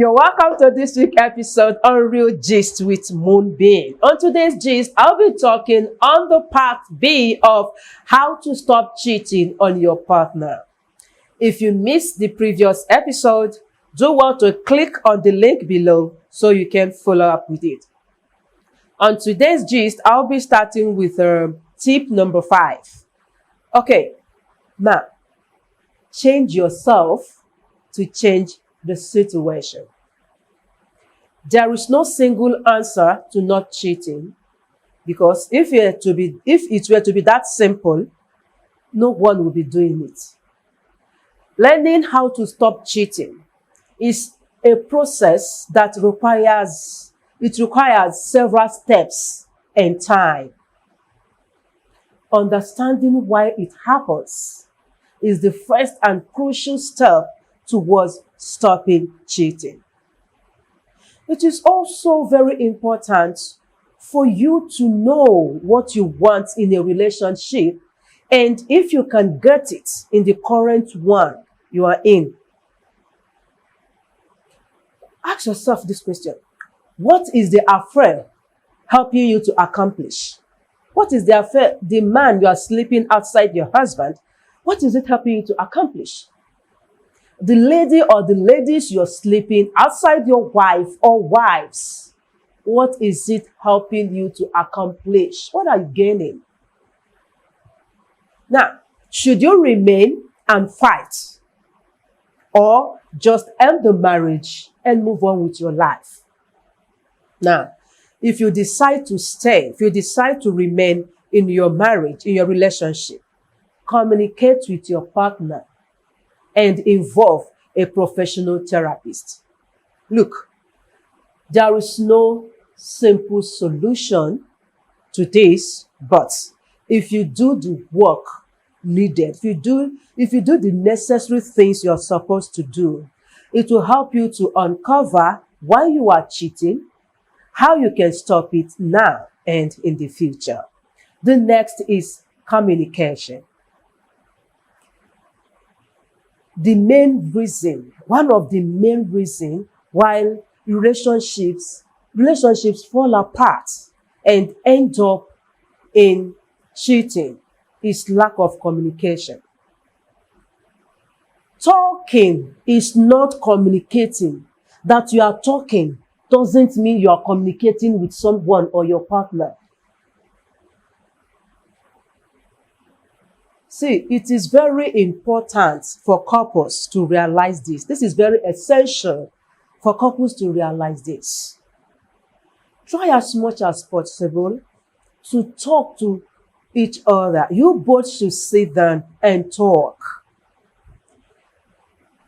You're welcome to this week's episode on Real Gist with Moonbeing. On today's gist, I'll be talking on the part B of how to stop cheating on your partner. If you missed the previous episode, do well to click on the link below so you can follow up with it. On today's gist, I'll be starting with tip number 5. Okay, now, change yourself to change the situation. There is no single answer to not cheating, because if it were to be that simple, no one would be doing it. Learning how to stop cheating is a process that requires several steps and time. Understanding why it happens is the first and crucial step towards stopping cheating. It is also very important for you to know what you want in a relationship, and if you can get it in the current one you are in. Ask yourself this question: what is the affair helping you to accomplish? What is the affair, the man you are sleeping outside your husband, what is it helping you to accomplish? The lady or the ladies you're sleeping outside your wife or wives, what is it helping you to accomplish? What are you gaining? Now, should you remain and fight, or just end the marriage and move on with your life? Now, if you decide to stay, if you decide to remain in your marriage, in your relationship, communicate with your partner and involve a professional therapist. Look, there is no simple solution to this, but if you do the work needed, if you do the necessary things you're supposed to do, it will help you to uncover why you are cheating, how you can stop it now and in the future. The next is communication. One of the main reasons why relationships fall apart and end up in cheating is lack of communication. Talking is not communicating. That you are talking doesn't mean you are communicating with someone or your partner. See, it is very important for couples to realize this. This is very essential for couples to realize this. Try as much as possible to talk to each other. You both should sit down and talk.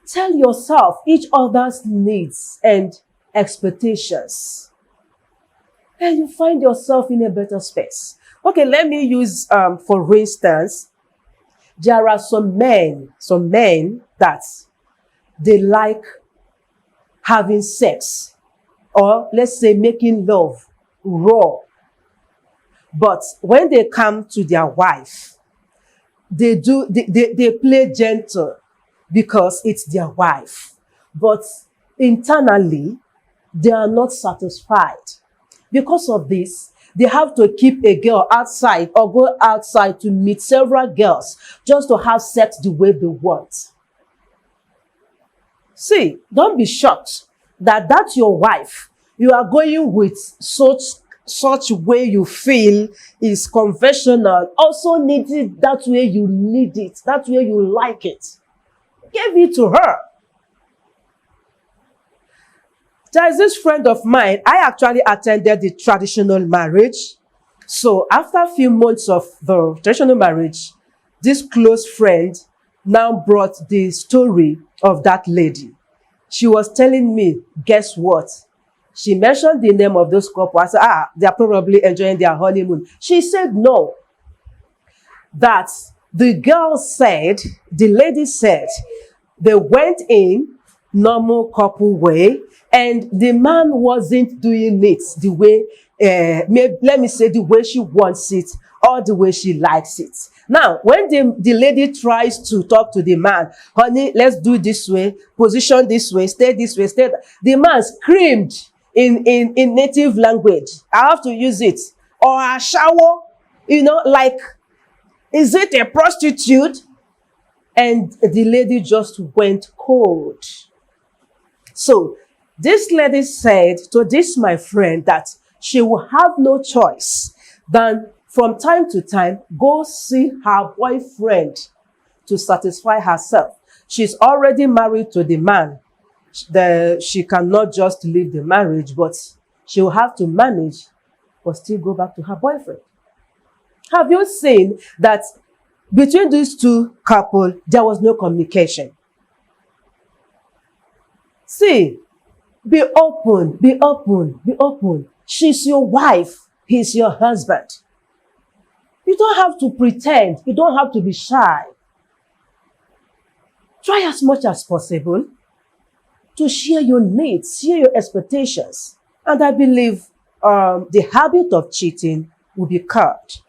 Tell yourself each other's needs and expectations, and you find yourself in a better space. Okay, let me use, for instance, there are some men that they like having sex, or let's say making love raw. But when they come to their wife, they play gentle because it's their wife. But internally, they are not satisfied. Because of this, they have to keep a girl outside or go outside to meet several girls just to have sex the way they want. See, don't be shocked that that's your wife. You are going with such way you feel is conventional. Also need it that way you need it, that way you like it. Give it to her. There is this friend of mine, I actually attended the traditional marriage. So after a few months of the traditional marriage, this close friend now brought the story of that lady. She was telling me, guess what? She mentioned the name of those couple. I said, they're probably enjoying their honeymoon. She said no. That the lady said, they went in normal couple way, and the man wasn't doing it the way let me say the way she wants it or the way she likes it. Now, when the lady tries to talk to the man, honey, let's do this way, position this way, stay this way, stay that. The man screamed in native language. I have to use it. Or a shower, like, is it a prostitute? And the lady just went cold. So this lady said to this my friend that she will have no choice than from time to time go see her boyfriend to satisfy herself. She's already married to the man. She cannot just leave the marriage, but she will have to manage but still go back to her boyfriend. Have you seen that between these two couples, there was no communication? See, be open, be open, be open. She's your wife, he's your husband. You don't have to pretend, you don't have to be shy. Try as much as possible to share your needs, share your expectations. And I believe the habit of cheating will be cut.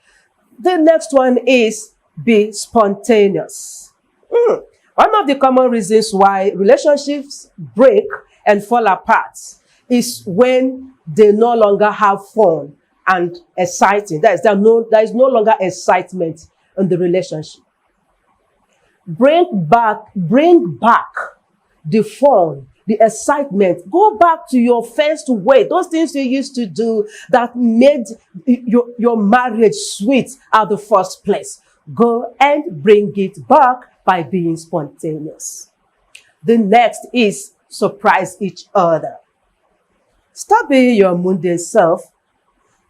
The next one is be spontaneous. One of the common reasons why relationships break and fall apart is when they no longer have fun and exciting. There is no longer excitement in the relationship. Bring back the fun, the excitement. Go back to your first way. Those things you used to do that made your marriage sweet at the first place. Go and bring it back by being spontaneous. The next is surprise each other. Stop being your mundane self.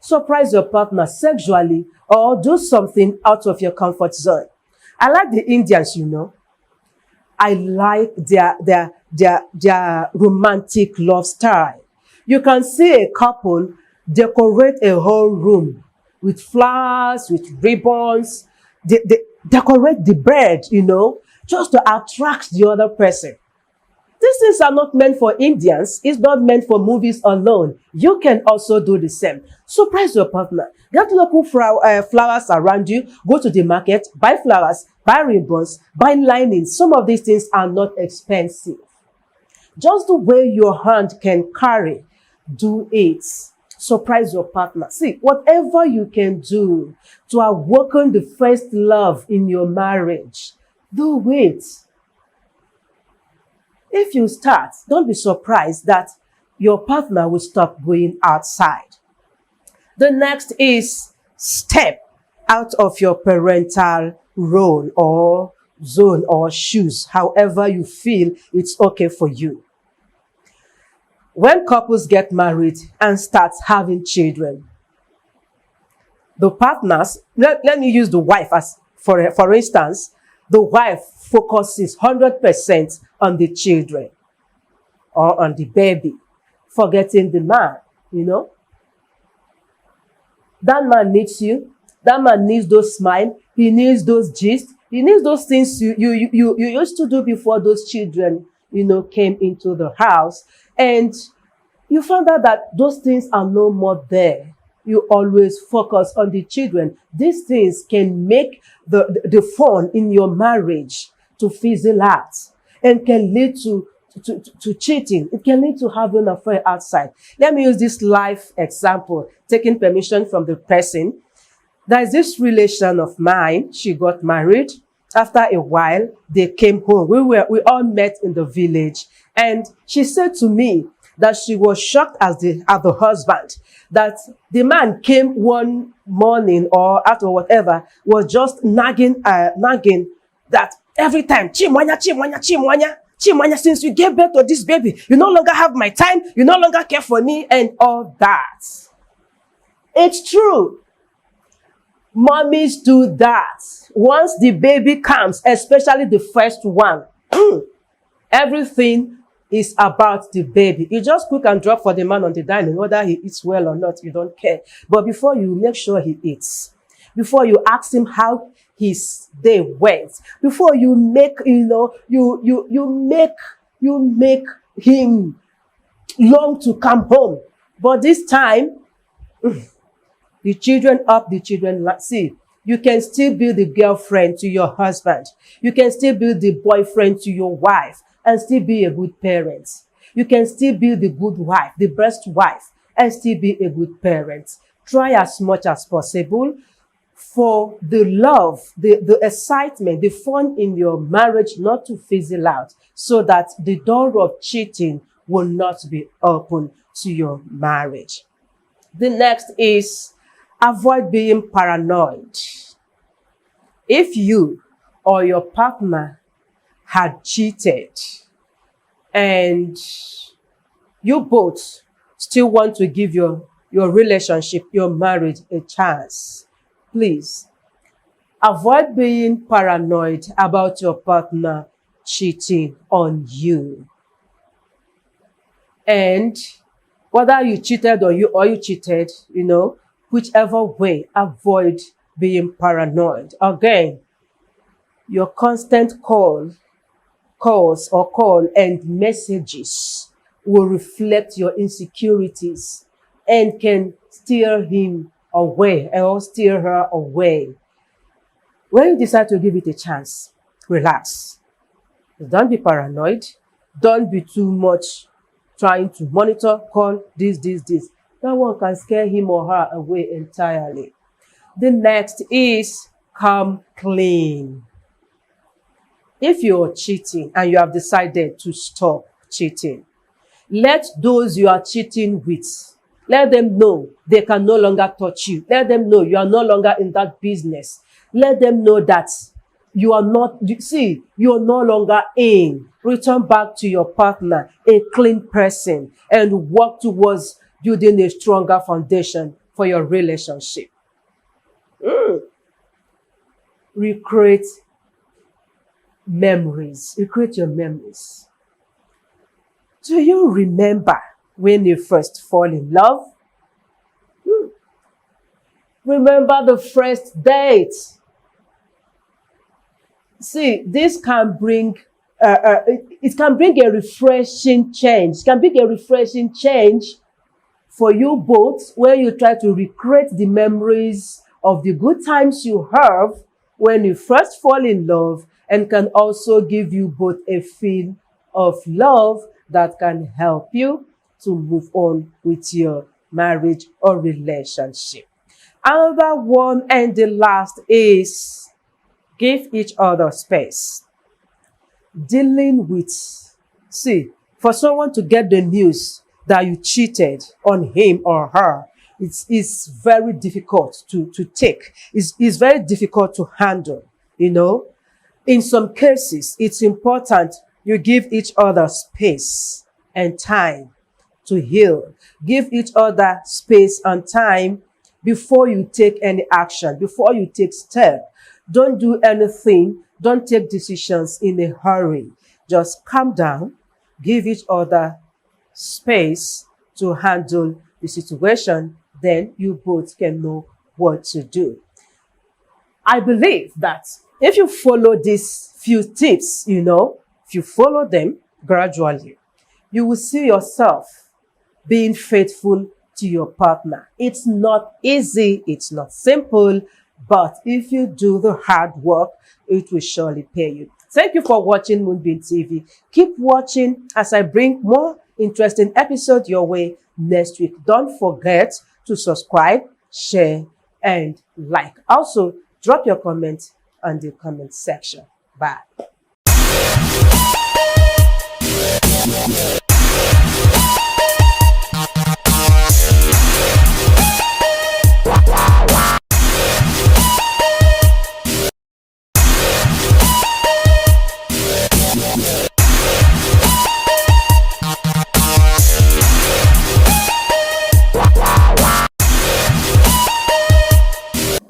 Surprise your partner sexually or do something out of your comfort zone. I like the Indians, I like their romantic love style. You can see a couple decorate a whole room with flowers, with ribbons. They decorate the bed, just to attract the other person. These things are not meant for Indians. It's not meant for movies alone. You can also do the same. Surprise your partner. Get local flowers around you. Go to the market, buy flowers, buy ribbons, buy linings. Some of these things are not expensive. Just the way your hand can carry, do it. Surprise your partner. See, whatever you can do to awaken the first love in your marriage, do it. If you start, don't be surprised that your partner will stop going outside. The next is step out of your parental role or zone or shoes, however you feel it's okay for you. When couples get married and start having children, the partners, let me use the wife as for instance, the wife focuses 100% on the children or on the baby, forgetting the man, That man needs you. That man needs those smiles. He needs those gist. He needs those things you used to do before those children, came into the house. And you found out that those things are no more there. You always focus on the children. These things can make the fun in your marriage to fizzle out and can lead to cheating. It can lead to having an affair outside. Let me use this life example, taking permission from the person. There is this relation of mine. She got married. After a while, they came home. We all met in the village. And she said to me that she was shocked at the husband, that the man came one morning or after whatever, was just nagging that every time, Chimwanya, Chimwanya, Chimwanya, Chimwanya, since you gave birth to this baby, you no longer have my time, you no longer care for me, and all that. It's true. Mommies do that. Once the baby comes, especially the first one, everything is about the baby. You just cook and drop for the man on the dining, whether he eats well or not, you don't care. But before you make sure he eats, before you ask him how his day went, before you make, you make him long to come home. But this time, The children up, the children see. You can still be the girlfriend to your husband. You can still be the boyfriend to your wife and still be a good parent. You can still be the good wife, the best wife, and still be a good parent. Try as much as possible for the love, the excitement, the fun in your marriage not to fizzle out, so that the door of cheating will not be open to your marriage. The next is avoid being paranoid. If you or your partner had cheated and you both still want to give your relationship, your marriage a chance, please avoid being paranoid about your partner cheating on you. And whether you cheated on you or you cheated, whichever way, avoid being paranoid. Again, your constant calls or call and messages will reflect your insecurities and can steer him away or steer her away. When you decide to give it a chance, relax. Don't be paranoid. Don't be too much trying to monitor, call, this. That one can scare him or her away entirely. The next is come clean. If you're cheating and you have decided to stop cheating, let those you are cheating with, let them know they can no longer touch you. Let them know you are no longer in that business. Let them know that you are not, you're no longer in. Return back to your partner, a clean person, and work towards building a stronger foundation for your relationship. Recreate memories. Recreate your memories. Do you remember when you first fall in love? Remember the first date. See, this can bring it can bring a refreshing change. It can bring a refreshing change for you both when you try to recreate the memories of the good times you have when you first fall in love, and can also give you both a feel of love that can help you to move on with your marriage or relationship. Another one, and the last, is give each other space. Dealing with, for someone to get the news that you cheated on him or her, it's very difficult to take. It's very difficult to handle, In some cases, it's important you give each other space and time to heal. Give each other space and time before you take any action, before you take step. Don't do anything. Don't take decisions in a hurry. Just calm down. Give each other space to handle the situation. Then you both can know what to do. I believe that if you follow these few tips, if you follow them gradually, you will see yourself being faithful to your partner. It's not easy, it's not simple, but if you do the hard work, it will surely pay you. Thank you for watching Moonbeing TV. Keep watching as I bring more interesting episodes your way next week. Don't forget to subscribe, share, and like. Also, drop your comments on the comment section. Bye.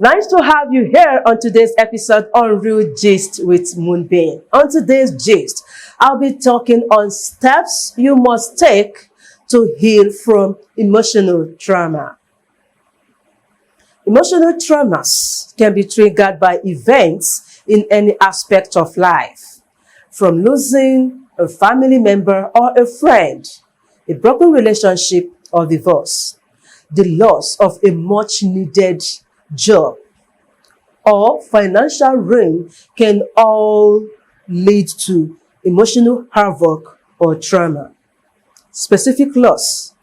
Nice to have you here on today's episode on Real Gist with Moonbeing. On today's gist, I'll be talking on steps you must take to heal from emotional trauma. Emotional traumas can be triggered by events in any aspect of life, from losing a family member or a friend, a broken relationship, or divorce. the loss of a much needed job, or financial ruin can all lead to emotional havoc or trauma. Specific loss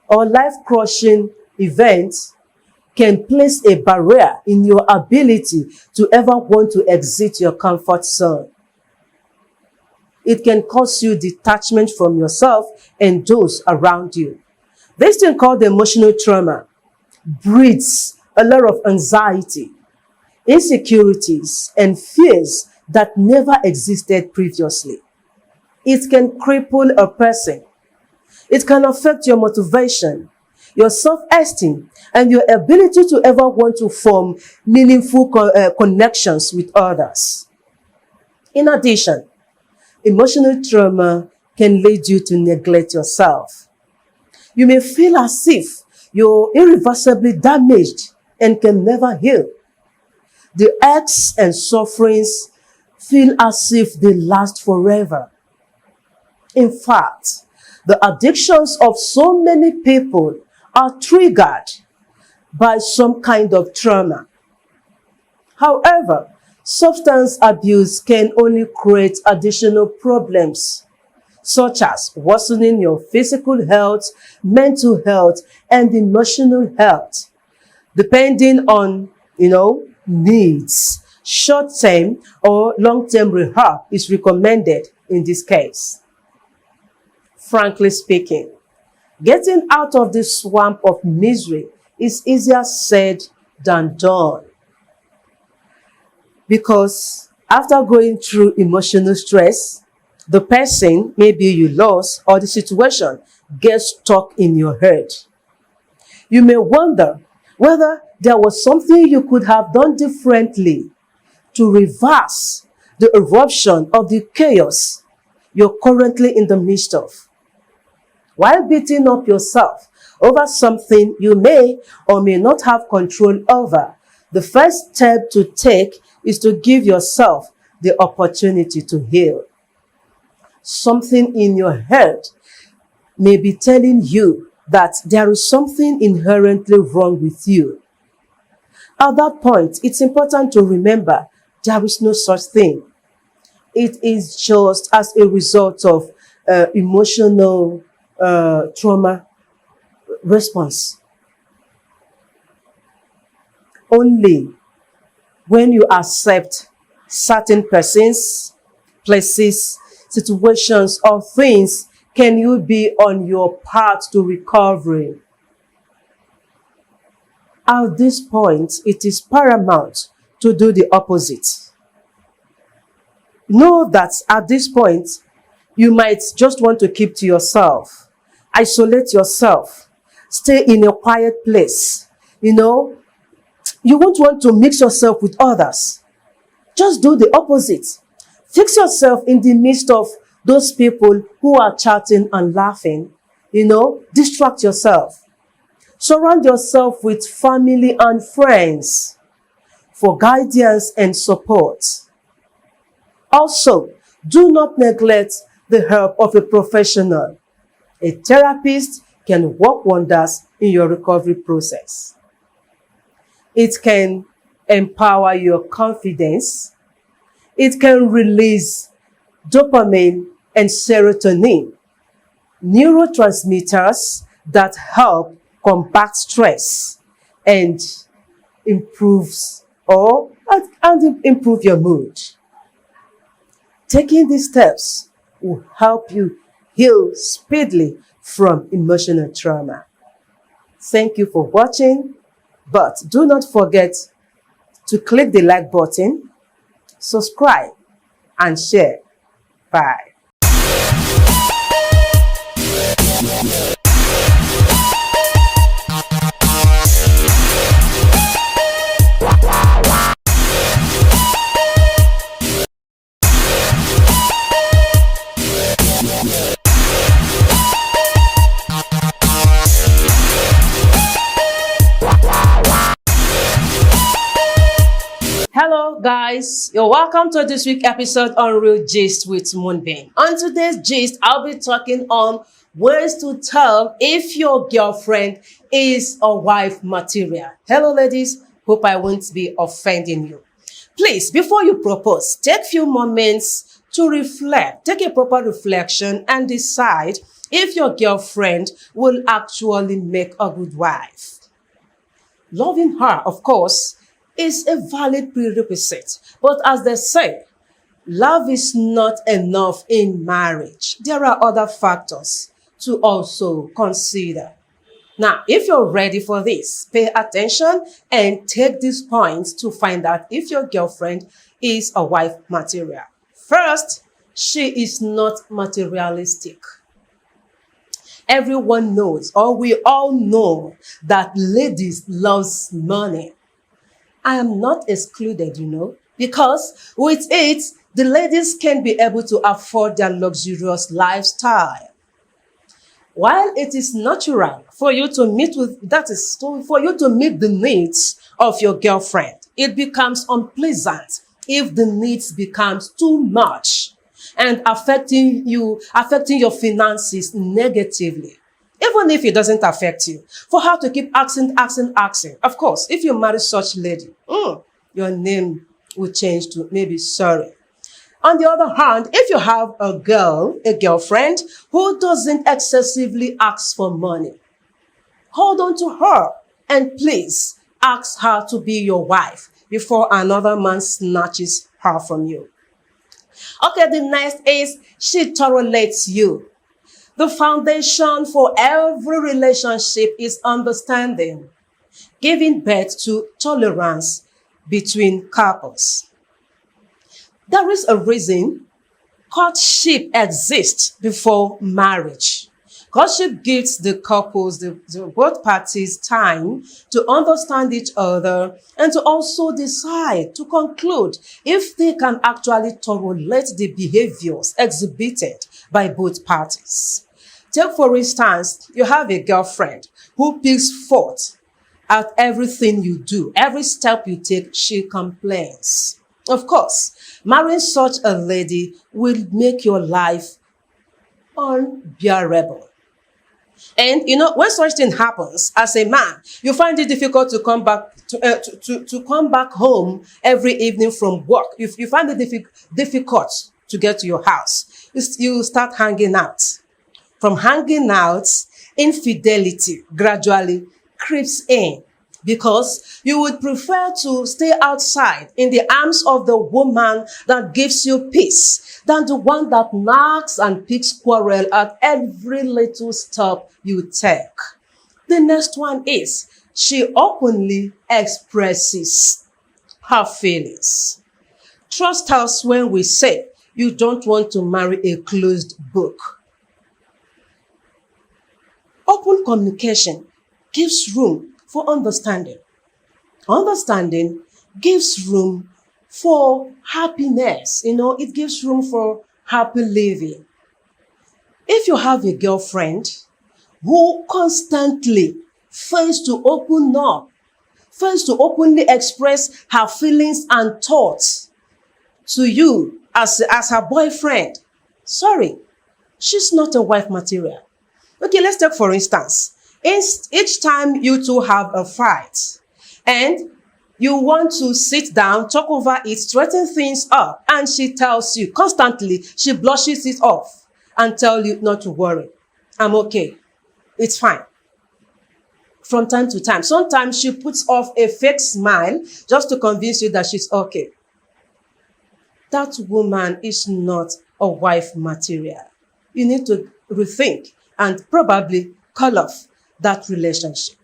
or life-crushing events can place a barrier in your ability to ever want to exit your comfort zone. It can cause you detachment from yourself and those around you. This thing called emotional trauma breeds a lot of anxiety, insecurities, and fears that never existed previously. It can cripple a person. It can affect your motivation, your self-esteem, and your ability to ever want to form meaningful connections with others. In addition, emotional trauma can lead you to neglect yourself. You may feel as if you're irreversibly damaged and can never heal. The aches and sufferings feel as if they last forever. In fact, the addictions of so many people are triggered by some kind of trauma. However, substance abuse can only create additional problems, such as worsening your physical health, mental health, and emotional health, depending on, needs. Short-term or long-term rehab is recommended in this case. Frankly speaking, getting out of the swamp of misery is easier said than done. Because after going through emotional stress, the person maybe you lost or the situation gets stuck in your head. You may wonder whether there was something you could have done differently to reverse the eruption of the chaos you're currently in the midst of. While beating up yourself over something you may or may not have control over, the first step to take is to give yourself the opportunity to heal. Something in your head may be telling you that there is something inherently wrong with you. At that point, it's important to remember there is no such thing. It is just as a result of emotional trauma response. Only when you accept certain persons, places, situations, or things can you be on your path to recovery. At this point, it is paramount to do the opposite. Know that at this point, you might just want to keep to yourself, isolate yourself, stay in a quiet place. You won't want to mix yourself with others. Just do the opposite. Fix yourself in the midst of those people who are chatting and laughing. Distract yourself. Surround yourself with family and friends for guidance and support. Also, do not neglect the help of a professional. A therapist can work wonders in your recovery process. It can empower your confidence. It can release dopamine and serotonin, neurotransmitters that help combat stress and improve your mood. Taking these steps will help you heal speedily from emotional trauma. Thank you for watching, but do not forget to click the like button, subscribe, and share. Bye. Hello guys, you're welcome to this week's episode on Real Gist with Moonbeing. On today's gist, I'll be talking on ways to tell if your girlfriend is a wife material. Hello, ladies. Hope I won't be offending you. Please, before you propose, take a few moments to reflect. Take a proper reflection and decide if your girlfriend will actually make a good wife. Loving her, of course, is a valid prerequisite. But as they say, love is not enough in marriage. There are other factors to also consider. Now, if you're ready for this, pay attention and take these points to find out if your girlfriend is a wife material. First, she is not materialistic. Everyone knows, or we all know, that ladies loves money. I am not excluded, because with it, the ladies can be able to afford their luxurious lifestyle. While it is natural for you to meet for you to meet the needs of your girlfriend, it becomes unpleasant if the needs becomes too much and affecting your finances negatively. Even if it doesn't affect you, for her to keep asking. Of course, if you marry such lady, your name will change to maybe sorry. On the other hand, if you have a girlfriend who doesn't excessively ask for money, hold on to her and please ask her to be your wife before another man snatches her from you. Okay, the next is she tolerates you. The foundation for every relationship is understanding, giving birth to tolerance between couples. There is a reason courtship exists before marriage. Courtship gives the couples, both parties, time to understand each other and to also decide, to conclude if they can actually tolerate the behaviors exhibited by both parties. Take, for instance, you have a girlfriend who picks fault at everything you do. Every step you take, she complains. Of course, marrying such a lady will make your life unbearable. And when such thing happens, as a man, you find it difficult to come back to come back home every evening from work. You find it difficult to get to your house. You start hanging out. From hanging out, infidelity gradually creeps in, because you would prefer to stay outside in the arms of the woman that gives you peace than the one that knocks and picks quarrel at every little step you take. The next one is she openly expresses her feelings. Trust us when we say you don't want to marry a closed book. Open communication gives room for understanding. Understanding gives room for happiness. It gives room for happy living. If you have a girlfriend who constantly fails to open up, fails to openly express her feelings and thoughts to you as her boyfriend, sorry, she's not a wife material. Okay, let's take for instance, each time you two have a fight and you want to sit down, talk over it, straighten things up, and she tells you constantly, she blushes it off and tell you not to worry. I'm okay. It's fine. From time to time. Sometimes she puts off a fake smile just to convince you that she's okay. That woman is not a wife material. You need to rethink and probably call off that relationship.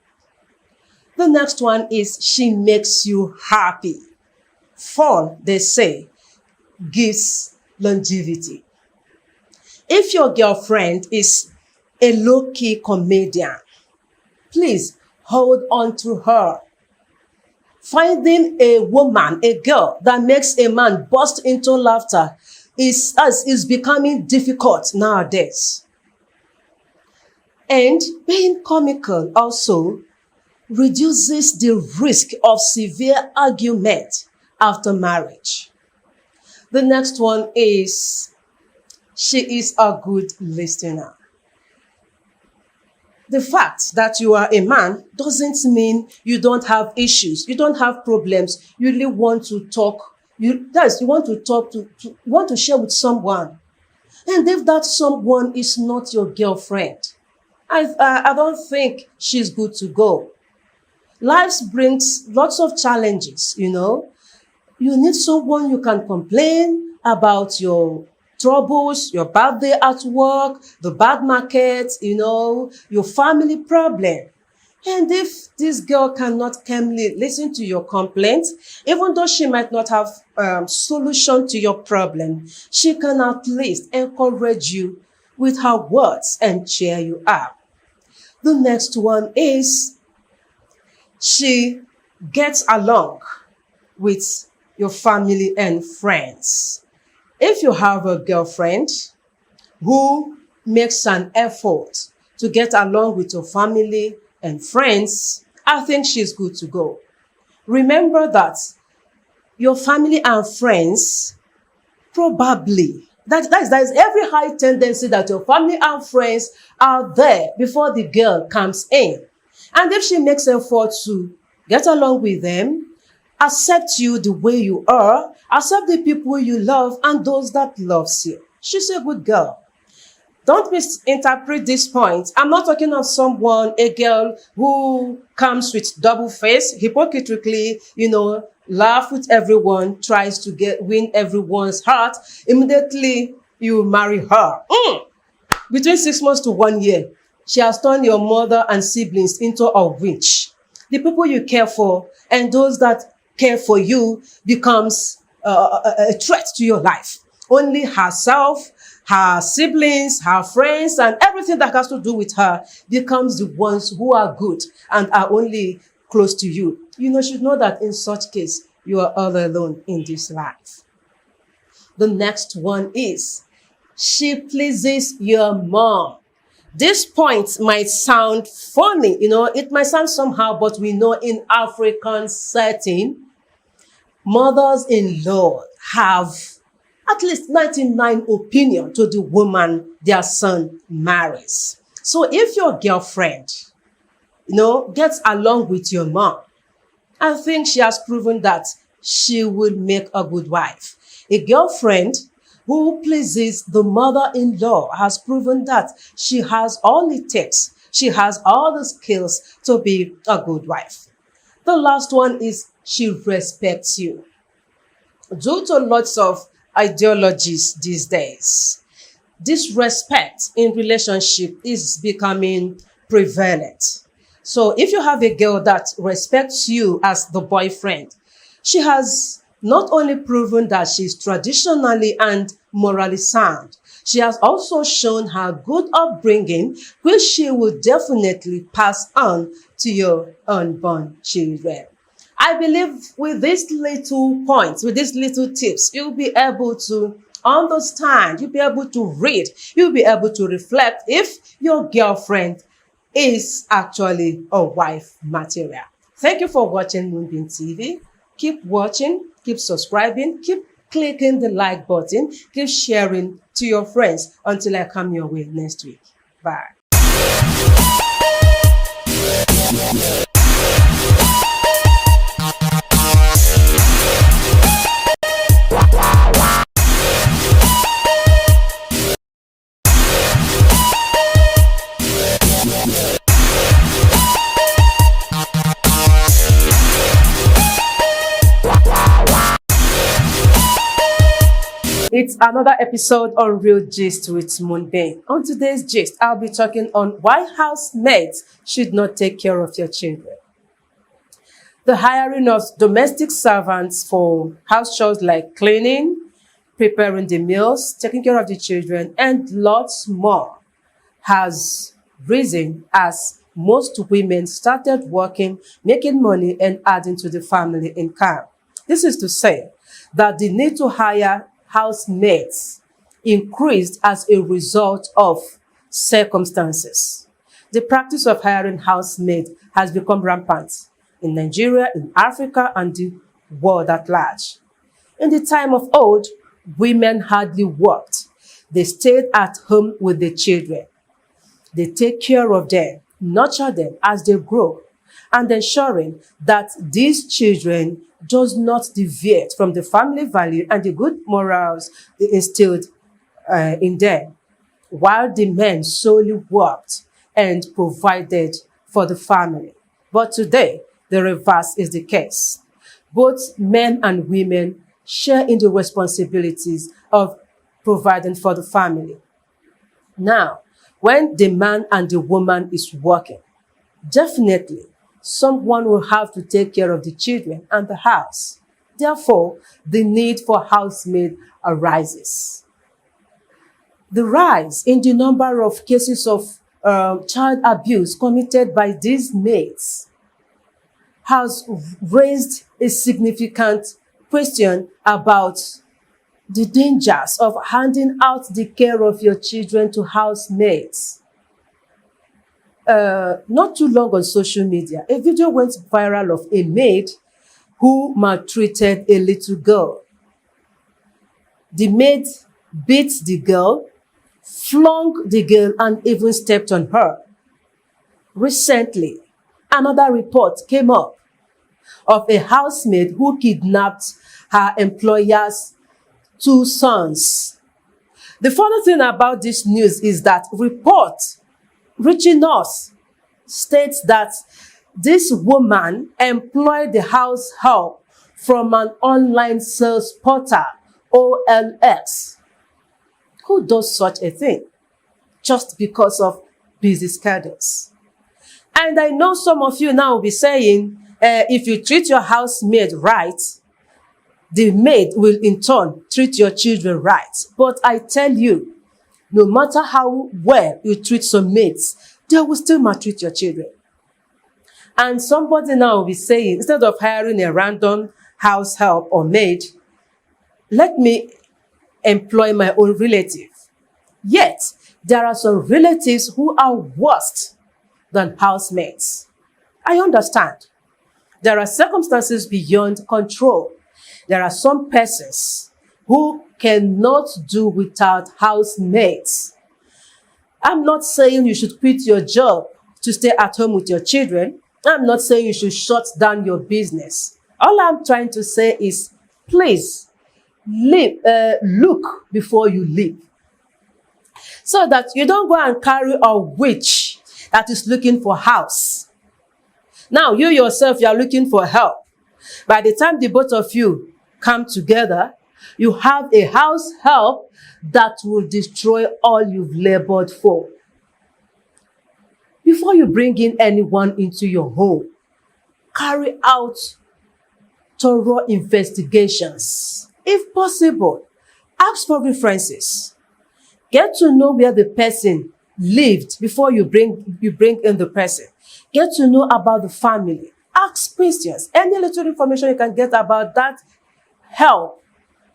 The next one is she makes you happy. Fun, they say, gives longevity. If your girlfriend is a low-key comedian, please hold on to her. Finding a woman, a girl that makes a man burst into laughter is becoming difficult nowadays. And being comical also reduces the risk of severe argument after marriage. The next one is she is a good listener. The fact that you are a man doesn't mean you don't have issues, you don't have problems. You really want to talk. You want to talk you want to share with someone. And if that someone is not your girlfriend, I don't think she's good to go. Life brings lots of challenges, you know. You need someone you can complain about your troubles, your bad day at work, the bad market, you know, your family problem. And if this girl cannot calmly listen to your complaints, even though she might not have solution to your problem, she can at least encourage you with her words and cheer you up. The next one is she gets along with your family and friends. If you have a girlfriend who makes an effort to get along with your family and friends, I think she's good to go. Remember that your family and friends probably, that is every high tendency that your family and friends are there before the girl comes in. And if she makes effort to get along with them, accept you the way you are, accept the people you love and those that loves you, she's a good girl. Don't misinterpret this point. I'm not talking of someone, a girl who comes with double face, hypocritically, you know, laugh with everyone, tries to win everyone's heart. Immediately, you marry her. Between 6 months to 1 year, she has turned your mother and siblings into a witch. The people you care for and those that care for you becomes a threat to your life. Only herself, her siblings, her friends, and everything that has to do with her becomes the ones who are good and are only close to you. You should know that in such case, you are all alone in this life. The next one is, she pleases your mom. This point might sound funny, it might sound somehow, but we know in African setting, mothers-in-law have at least 99 opinion to the woman their son marries. So if your girlfriend, gets along with your mom, I think she has proven that she will make a good wife. A girlfriend who pleases the mother-in-law has proven that she has all it takes. She has all the skills to be a good wife. The last one is, she respects you. Due to lots of ideologies these days, disrespect in relationship is becoming prevalent. So if you have a girl that respects you as the boyfriend, she has not only proven that she's traditionally and morally sound, she has also shown her good upbringing, which she will definitely pass on to your unborn children. I believe with these little points, with these little tips, you'll be able to understand, you'll be able to read, you'll be able to reflect if your girlfriend is actually a wife material. Thank you for watching Moonbeing TV. Keep watching, keep subscribing, keep clicking the like button, keep sharing to your friends until I come your way next week. Bye. It's another episode on Real Gist with Moonbeing. On today's gist, I'll be talking on why housemaids should not take care of your children. The hiring of domestic servants for house chores like cleaning, preparing the meals, taking care of the children, and lots more has risen as most women started working, making money, and adding to the family income. This is to say that the need to hire housemaids increased as a result of circumstances. The practice of hiring housemaids has become rampant in Nigeria, in Africa, and the world at large. In the time of old, women hardly worked. They stayed at home with the children. They take care of them. nurture them as they grow, and ensuring that these children does not deviate from the family value and the good morals instilled in them, while the men solely worked and provided for the family. But today, the reverse is the case. Both men and women share in the responsibilities of providing for the family. Now, when the man and the woman is working, definitely someone will have to take care of the children and the house. Therefore, the need for housemaid arises. The rise in the number of cases of child abuse committed by these maids has raised a significant question about the dangers of handing out the care of your children to housemates. Not too long on social media, a video went viral of a maid who maltreated a little girl. The maid beat the girl, flung the girl, and even stepped on her. Recently, another report came up of a housemaid who kidnapped her employer's two sons. The funny thing about this news is that report reaching us states that this woman employed the house help from an online sales portal, OLX. Who does such a thing just because of busy schedules? And I know some of you now will be saying, if you treat your housemaid right, the maid will in turn treat your children right. But I tell you, no matter how well you treat some maids, they will still maltreat your children. And somebody now will be saying, instead of hiring a random house help or maid, let me employ my own relative. Yet, there are some relatives who are worse than housemates. I understand. There are circumstances beyond control. There are some persons who cannot do without housemates. I'm not saying you should quit your job to stay at home with your children. I'm not saying you should shut down your business. All I'm trying to say is, please, look before you leap. So that you don't go and carry a witch that is looking for house. Now, you yourself, you are looking for help. By the time the both of you come together, you have a house help that will destroy all you've labored for. Before you bring in anyone into your home, carry out thorough investigations. If possible, ask for references. Get to know where the person lived before you bring in the person. Get to know about the family. Ask questions. Any little information you can get about that help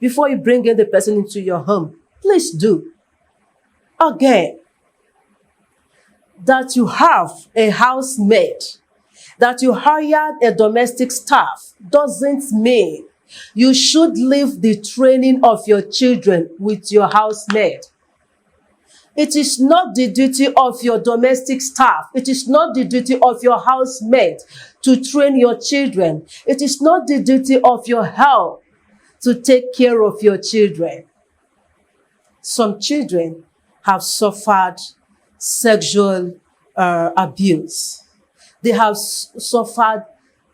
before you bring in the person into your home, please do. Again, that you have a housemaid, that you hired a domestic staff, doesn't mean you should leave the training of your children with your housemaid. It is not the duty of your domestic staff. It is not the duty of your housemaid to train your children. It is not the duty of your help to take care of your children. Some children have suffered sexual abuse. They have suffered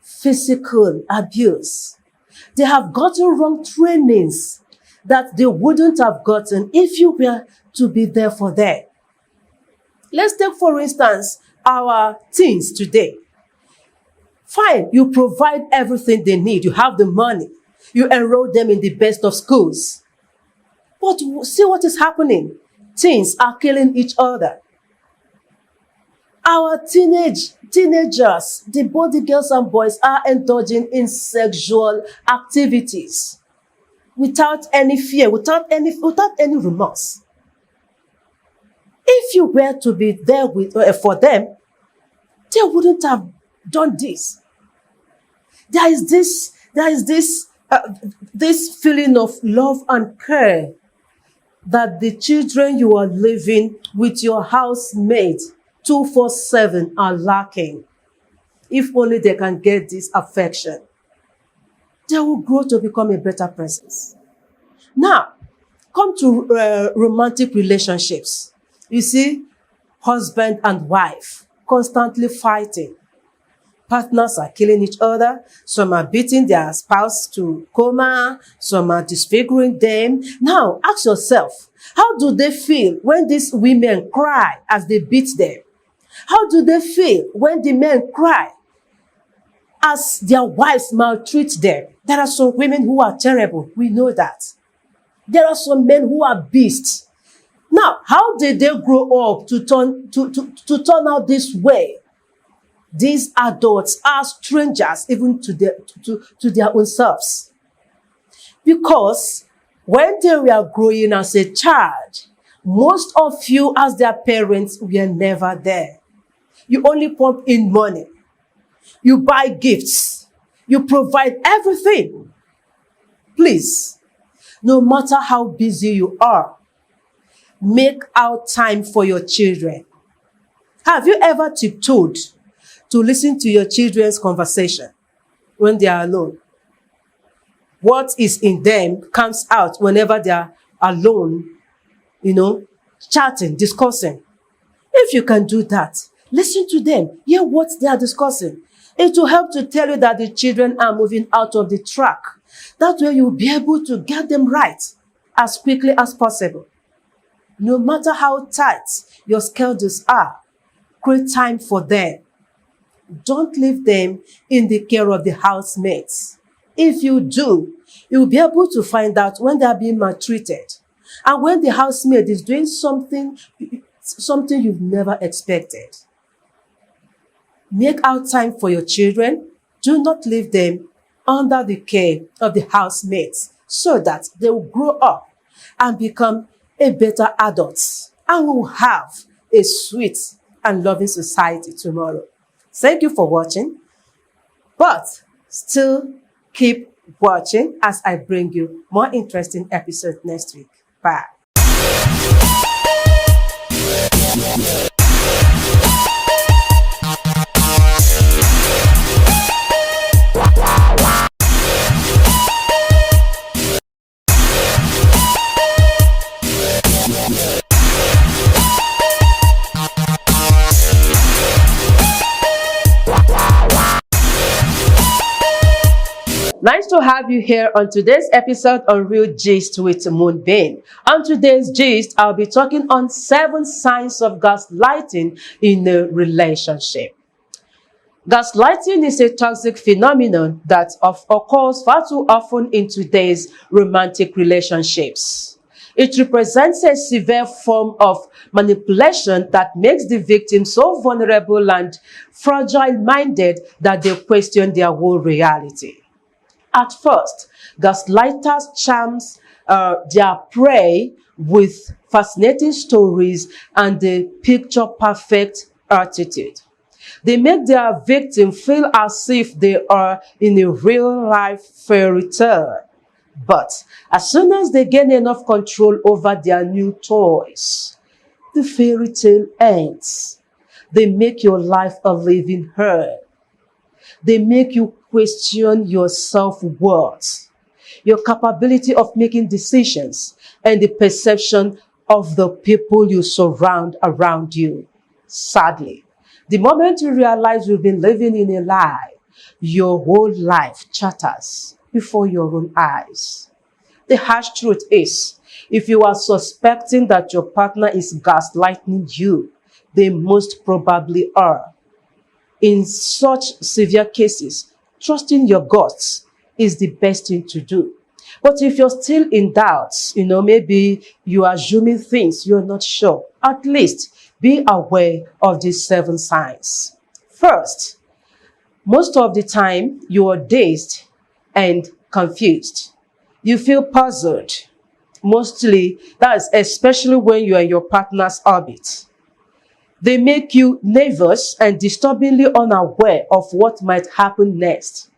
physical abuse. They have gotten wrong trainings that they wouldn't have gotten if you were to be there for them. Let's take, for instance, our teens today. Fine, you provide everything they need. You have the money. You enroll them in the best of schools. But see what is happening. Teens are killing each other. Our teenagers, the body girls and boys, are indulging in sexual activities without any fear, without any remorse. If you were to be there for them, they wouldn't have done this. There is this feeling of love and care that the children you are living with your housemate 24/7 are lacking. If only they can get this affection, they will grow to become a better person. Now, come to romantic relationships. You see, husband and wife constantly fighting. Partners are killing each other. Some are beating their spouse to coma. Some are disfiguring them. Now, ask yourself, how do they feel when these women cry as they beat them? How do they feel when the men cry as their wives maltreat them? There are some women who are terrible. We know that. There are some men who are beasts. Now, how did they grow up to turn out this way? These adults are strangers even to their own selves. Because when they were growing as a child, most of you as their parents were never there. You only pump in money. You buy gifts. You provide everything. Please, no matter how busy you are, make out time for your children. Have you ever tiptoed to listen to your children's conversation when they are alone? What is in them comes out whenever they are alone, chatting, discussing. If you can do that, listen to them, hear what they are discussing. It will help to tell you that the children are moving out of the track. That way you'll be able to get them right as quickly as possible. No matter how tight your schedules are, create time for them. Don't leave them in the care of the housemates. If you do, you'll be able to find out when they are being maltreated and when the housemaid is doing something you've never expected. Make out time for your children. Do not leave them under the care of the housemates so that they will grow up and become a better adults and will have a sweet and loving society tomorrow. Thank you for watching, but still keep watching as I bring you more interesting episodes next week. Bye. Nice to have you here on today's episode on Real Gist with Moonbeing. On today's gist, I'll be talking on 7 signs of gaslighting in a relationship. Gaslighting is a toxic phenomenon that occurs far too often in today's romantic relationships. It represents a severe form of manipulation that makes the victim so vulnerable and fragile-minded that they question their whole reality. At first, gaslighters charms their prey with fascinating stories and a picture-perfect attitude. They make their victim feel as if they are in a real-life fairy tale. But as soon as they gain enough control over their new toys, the fairy tale ends. They make your life a living hell. They make you question your self-worth, your capability of making decisions, and the perception of the people you surround around you. Sadly, the moment you realize you've been living in a lie, your whole life shatters before your own eyes. The harsh truth is, if you are suspecting that your partner is gaslighting you, they most probably are. In such severe cases, trusting your guts is the best thing to do. But if you're still in doubt, maybe you are assuming things you're not sure, at least be aware of these 7 signs. First, most of the time you are dazed and confused. You feel puzzled. Mostly, that's especially when you are in your partner's orbit. They make you nervous and disturbingly unaware of what might happen next.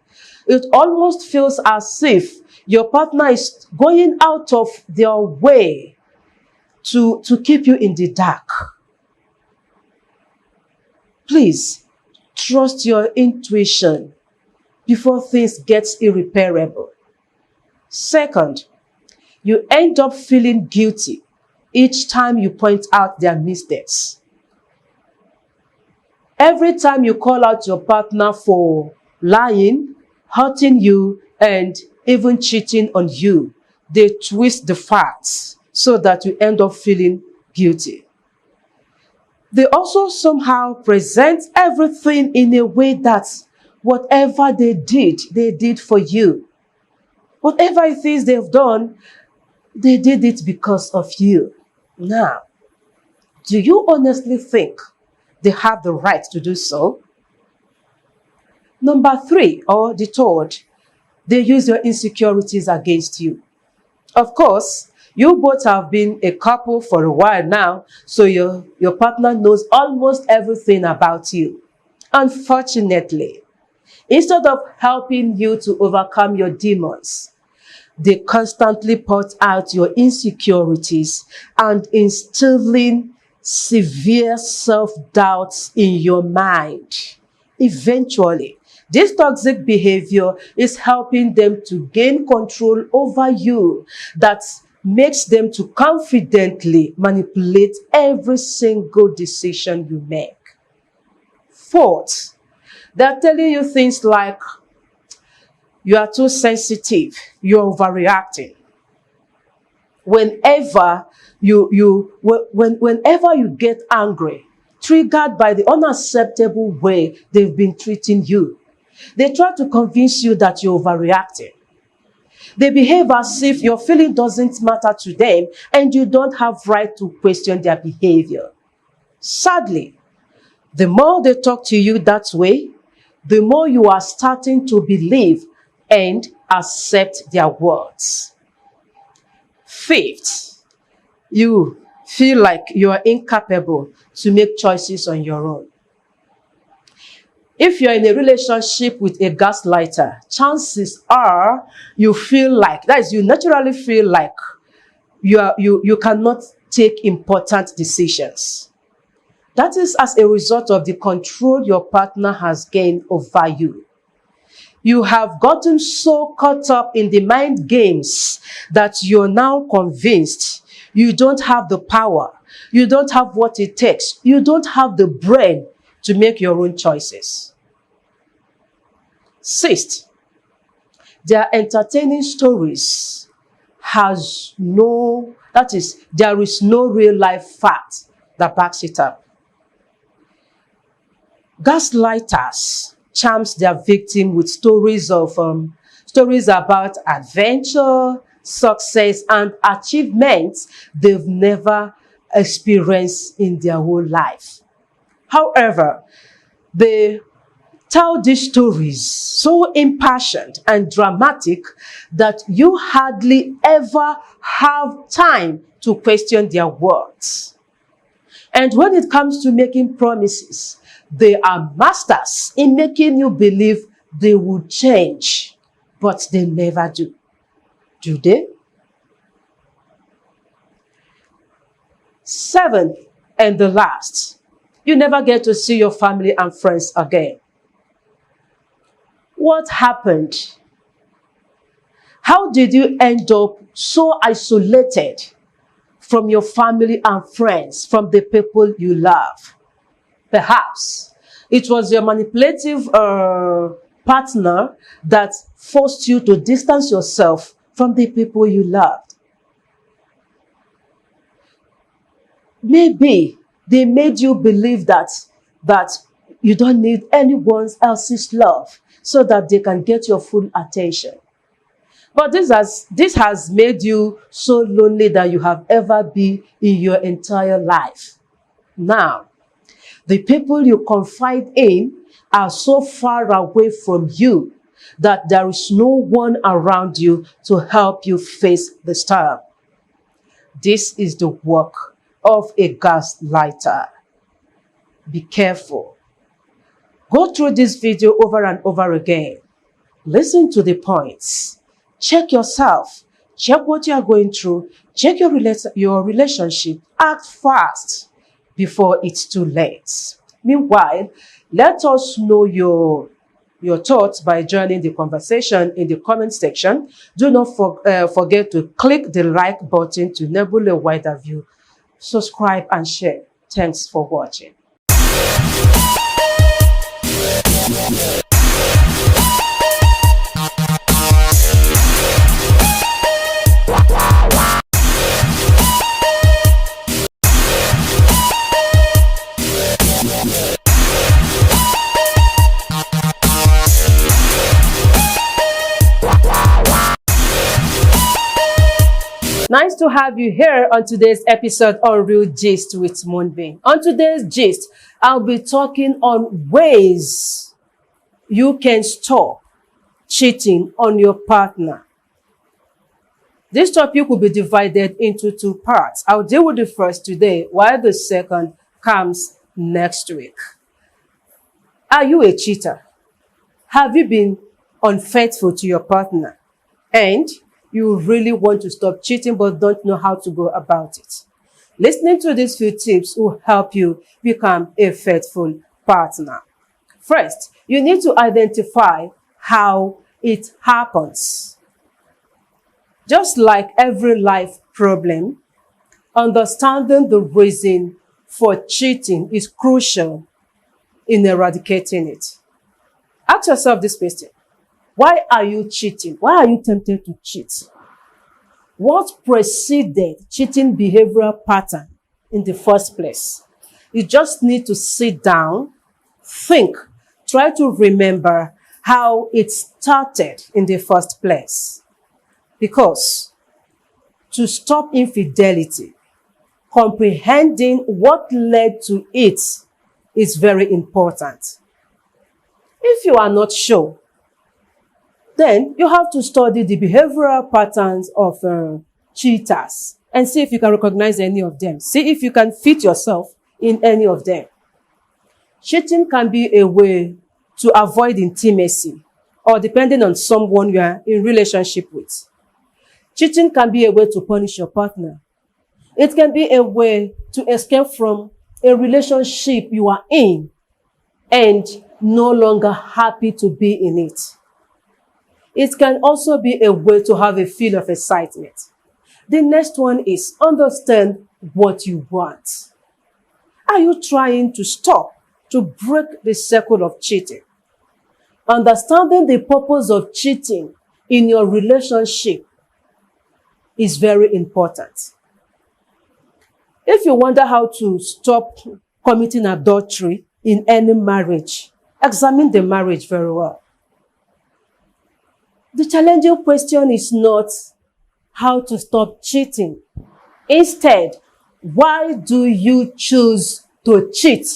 It almost feels as if your partner is going out of their way to keep you in the dark. Please trust your intuition before things get irreparable. Second, you end up feeling guilty each time you point out their mistakes. Every time you call out your partner for lying, hurting you, and even cheating on you, they twist the facts so that you end up feeling guilty. They also somehow present everything in a way that whatever they did for you. Whatever it is they've done, they did it because of you. Now, do you honestly think they have the right to do so? Number three, or the third, they use your insecurities against you. Of course, you both have been a couple for a while now, so your partner knows almost everything about you. Unfortunately, instead of helping you to overcome your demons, they constantly point out your insecurities and instilling severe self-doubts in your mind. Eventually, this toxic behavior is helping them to gain control over you that makes them to confidently manipulate every single decision you make. Fourth, they're telling you things like, you are too sensitive, you're overreacting. Whenever whenever you get angry, triggered by the unacceptable way they've been treating you, they try to convince you that you're overreacting. They behave as if your feeling doesn't matter to them and you don't have right to question their behavior. Sadly, the more they talk to you that way, the more you are starting to believe and accept their words. Fifth, you feel like you are incapable to make choices on your own. If you're in a relationship with a gaslighter, chances are you feel like, that is, you naturally feel like you cannot take important decisions. That is as a result of the control your partner has gained over you. You have gotten so caught up in the mind games that you're now convinced you don't have the power, you don't have what it takes, you don't have the brain to make your own choices. Sixth, their entertaining stories there is no real life fact that backs it up. Gaslighters charms their victim with stories about adventure, success, and achievements they've never experienced in their whole life. However, they tell these stories so impassioned and dramatic that you hardly ever have time to question their words. And when it comes to making promises, they are masters in making you believe they will change, but they never do. Do they? Seventh, and the last, you never get to see your family and friends again. What happened? How did you end up so isolated from your family and friends, from the people you love? Perhaps it was your manipulative partner that forced you to distance yourself from the people you loved. Maybe they made you believe that you don't need anyone else's love so that they can get your full attention. But this has made you so lonely than you have ever been in your entire life. Now, the people you confide in are so far away from you that there is no one around you to help you face the storm. This is the work of a gaslighter. Be careful. Go through this video over and over again. Listen to the points. Check yourself. Check what you are going through. Check your relationship. Act fast before it's too late. Meanwhile, let us know your thoughts by joining the conversation in the comment section. Do not forget to click the like button to enable a wider view. Subscribe and share. Thanks for watching. Nice to have you here on today's episode on Real Gist with Moonbeing. On today's gist, I'll be talking on ways you can stop cheating on your partner. This topic will be divided into two parts. I'll deal with the first today, while the second comes next week. Are you a cheater? Have you been unfaithful to your partner? And you really want to stop cheating but don't know how to go about it? Listening to these few tips will help you become a faithful partner. First, you need to identify how it happens. Just like every life problem, understanding the reason for cheating is crucial in eradicating it. Ask yourself this question. Why are you cheating? Why are you tempted to cheat? What preceded cheating behavioral pattern in the first place? You just need to sit down, think, try to remember how it started in the first place. Because to stop infidelity, comprehending what led to it is very important. If you are not sure, then you have to study the behavioral patterns of cheaters and see if you can recognize any of them. See if you can fit yourself in any of them. Cheating can be a way to avoid intimacy or depending on someone you are in relationship with. Cheating can be a way to punish your partner. It can be a way to escape from a relationship you are in and no longer happy to be in it. It can also be a way to have a feel of excitement. The next one is understand what you want. Are you trying to stop, to break the circle of cheating? Understanding the purpose of cheating in your relationship is very important. If you wonder how to stop committing adultery in any marriage, examine the marriage very well. The challenging question is not how to stop cheating. Instead, why do you choose to cheat?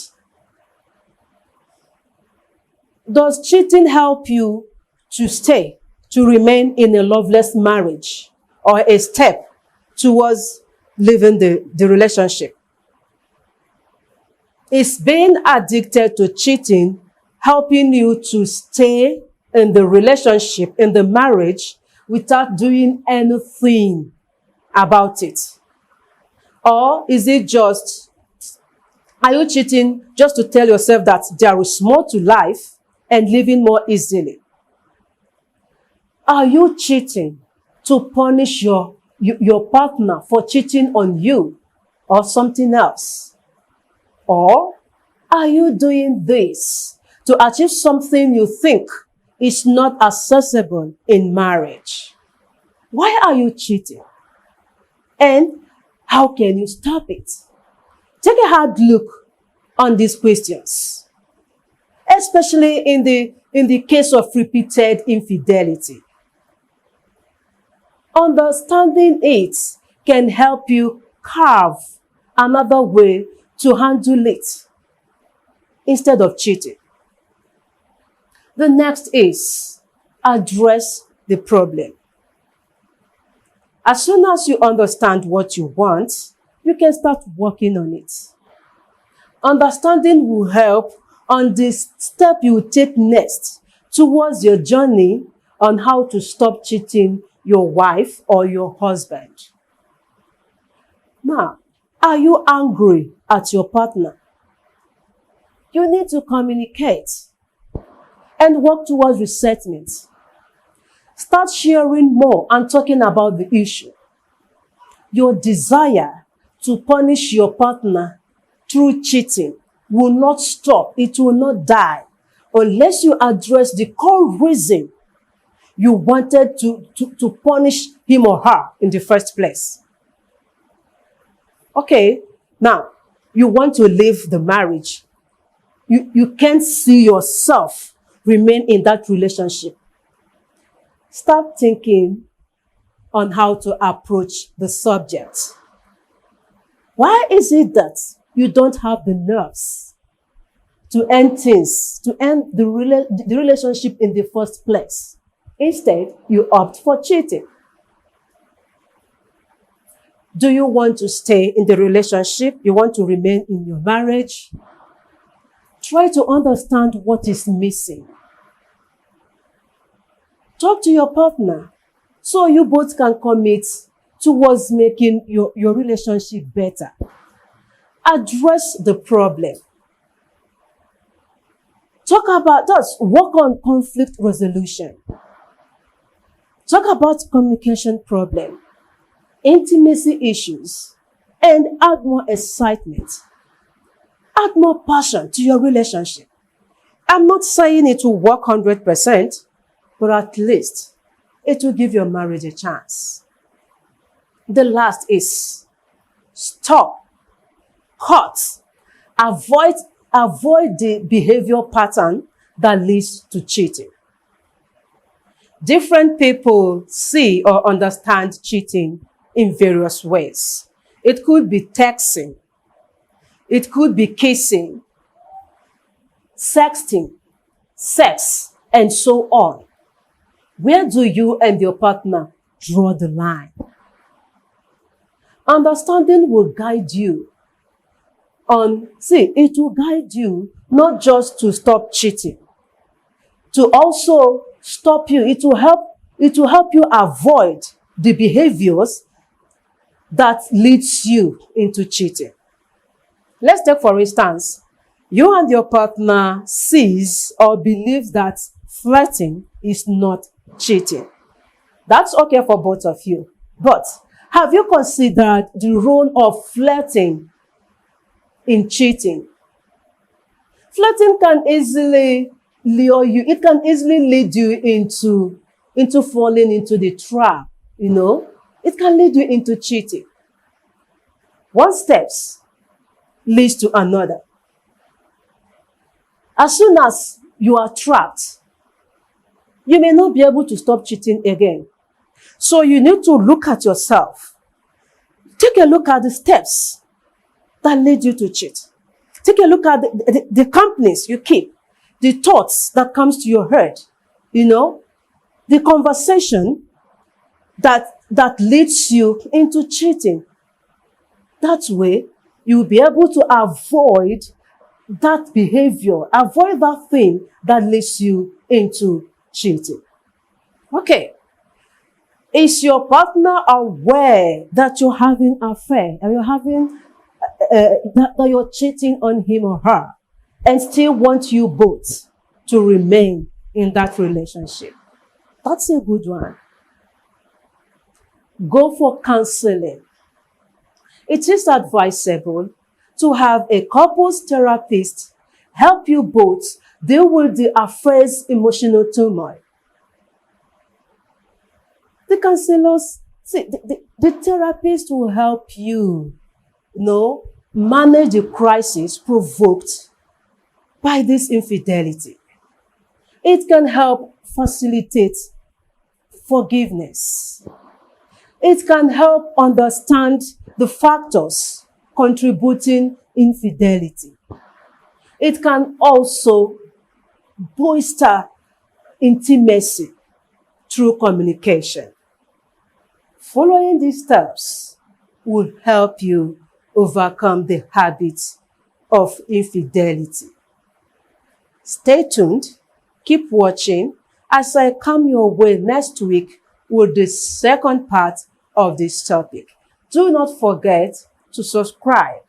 Does cheating help you to stay, to remain in a loveless marriage, or a step towards leaving the relationship? Is being addicted to cheating helping you to stay in the relationship, in the marriage, without doing anything about it? Or is it just, are you cheating just to tell yourself that there is more to life and living more easily? Are you cheating to punish your partner for cheating on you or something else? Or are you doing this to achieve something you think is not accessible in marriage? Why are you cheating? And how can you stop it? Take a hard look on these questions, especially in the case of repeated infidelity. Understanding it can help you carve another way to handle it instead of cheating. The next is address the problem. As soon as you understand what you want, you can start working on it. Understanding will help on the step you take next towards your journey on how to stop cheating your wife or your husband. Now, are you angry at your partner? You need to communicate and work towards resettlement. Start sharing more and talking about the issue. Your desire to punish your partner through cheating will not stop. It will not die unless you address the core reason you wanted to punish him or her in the first place. Okay, now you want to leave the marriage. You can't see yourself remain in that relationship. Start thinking on how to approach the subject. Why is it that you don't have the nerves to end things, to end the relationship in the first place? Instead, you opt for cheating. Do you want to stay in the relationship? You want to remain in your marriage? Try to understand what is missing. Talk to your partner so you both can commit towards making your relationship better. Address the problem. Just work on conflict resolution. Talk about communication problem, intimacy issues, and add more excitement. Add more passion to your relationship. I'm not saying it will work 100%, but at least it will give your marriage a chance. The last is stop, cut, avoid the behavior pattern that leads to cheating. Different people see or understand cheating in various ways. It could be texting. It could be kissing, sexting, sex, and so on. Where do you and your partner draw the line? Understanding will guide you it will guide you not just to stop cheating, to also stop you. It will help you avoid the behaviors that leads you into cheating. Let's take, for instance, you and your partner sees or believes that flirting is not cheating. That's okay for both of you. But have you considered the role of flirting in cheating? Flirting can easily lure you. It can easily lead you into falling into the trap, It can lead you into cheating. One step leads to another. As soon as you are trapped, you may not be able to stop cheating again. So you need to look at yourself. Take a look at the steps that lead you to cheat. Take a look at the companies you keep, the thoughts that comes to your head, the conversation that leads you into cheating. That way, you will be able to avoid that behavior, avoid that thing that leads you into cheating. Okay. Is your partner aware that you're having an affair and that you're cheating on him or her and still want you both to remain in that relationship? That's a good one. Go for counseling. It is advisable to have a couples therapist help you both deal with the affair's emotional turmoil. The counselors, the therapist will help you, manage the crisis provoked by this infidelity. It can help facilitate forgiveness. It can help understand the factors contributing infidelity. It can also bolster intimacy through communication. Following these steps will help you overcome the habit of infidelity. Stay tuned. Keep watching as I come your way next week with the second part of this topic. Do not forget to subscribe,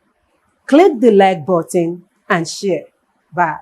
click the like button, and share. Bye.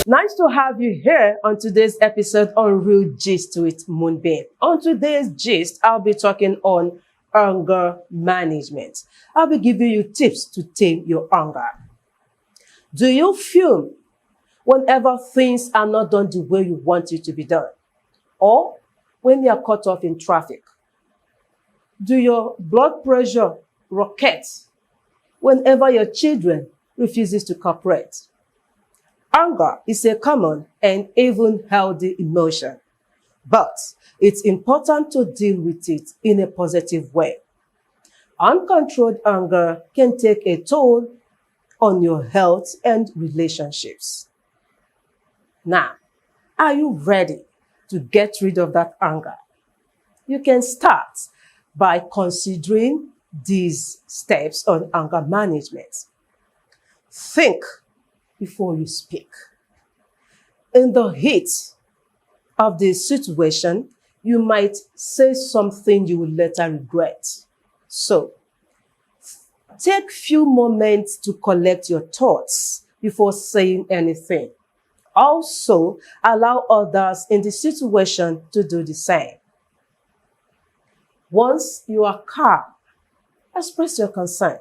Nice to have you here on today's episode on Real Gist with Moonbeing. On today's gist, I'll be talking on anger management. I'll be giving you tips to tame your anger. Do you fume whenever things are not done the way you want it to be done? Or when you are cut off in traffic? Do your blood pressure rocket whenever your children refuses to cooperate? Anger is a common and even healthy emotion, but it's important to deal with it in a positive way. Uncontrolled anger can take a toll on your health and relationships. Now, are you ready to get rid of that anger? You can start by considering these steps on anger management. Think before you speak. In the heat of the situation, you might say something you will later regret. So, take few moments to collect your thoughts before saying anything. Also, allow others in the situation to do the same. Once you are calm, express your concern.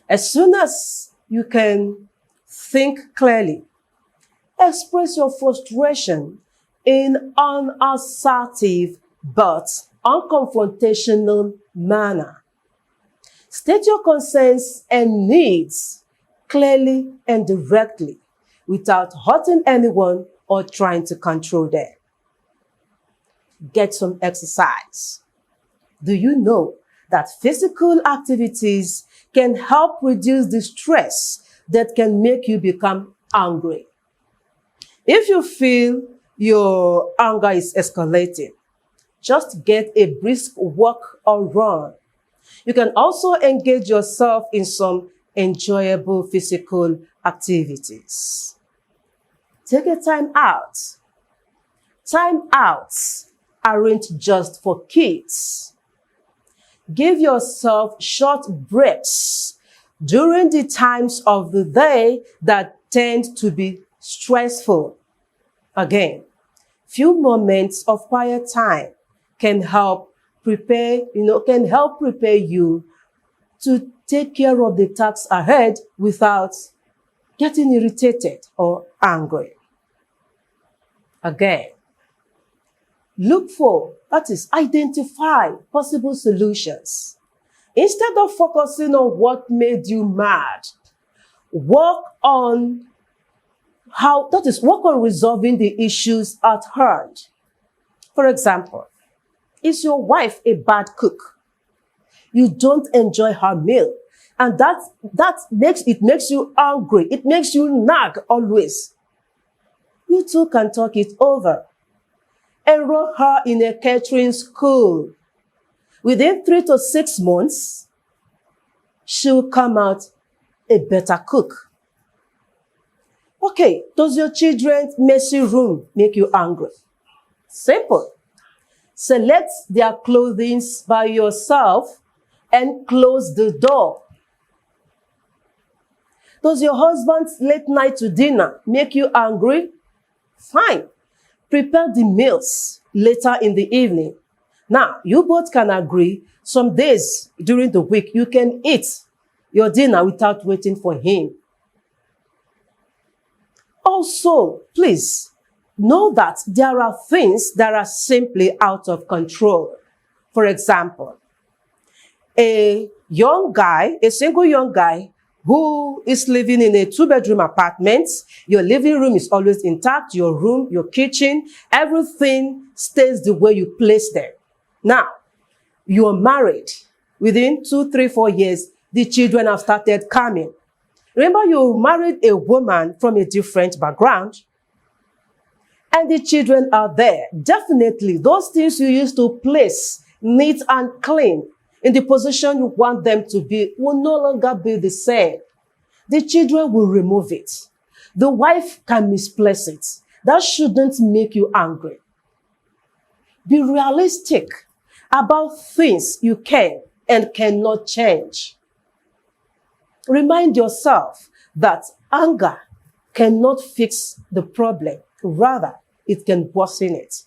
As soon as you can think clearly, express your frustration in an assertive but unconfrontational manner. State your concerns and needs clearly and directly without hurting anyone or trying to control them. Get some exercise. Do you know that physical activities can help reduce the stress that can make you become angry? If you feel your anger is escalating, just get a brisk walk or run. You can also engage yourself in some enjoyable physical activities. Take a time out. Time outs aren't just for kids. Give yourself short breaks during the times of the day that tend to be stressful. Again, few moments of quiet time can help prepare you to take care of the tasks ahead without getting irritated or angry. Again, identify possible solutions. Instead of focusing on what made you mad, work on resolving the issues at hand. For example, is your wife a bad cook? You don't enjoy her meal, and that makes you angry. It makes you nag always. You two can talk it over. Enroll her in a catering school. Within 3 to 6 months, she'll come out a better cook. Okay, does your children's messy room make you angry? Simple. Select their clothing by yourself and close the door. Does your husband's late night to dinner make you angry? Fine. Prepare the meals later in the evening. Now, you both can agree some days during the week you can eat your dinner without waiting for him. Also, please know that there are things that are simply out of control. For example, a single young guy who is living in a 2-bedroom apartment, your living room is always intact, your room, your kitchen, everything stays the way you place them. Now, you are married. Within 2, 3, 4 years, the children have started coming. Remember, you married a woman from a different background. and the children are there, definitely those things you used to place neat and clean in the position you want them to be will no longer be the same. The children will remove it. The wife can misplace it. That shouldn't make you angry. Be realistic about things you can and cannot change. Remind yourself that anger cannot fix the problem. Rather, it can worsen it.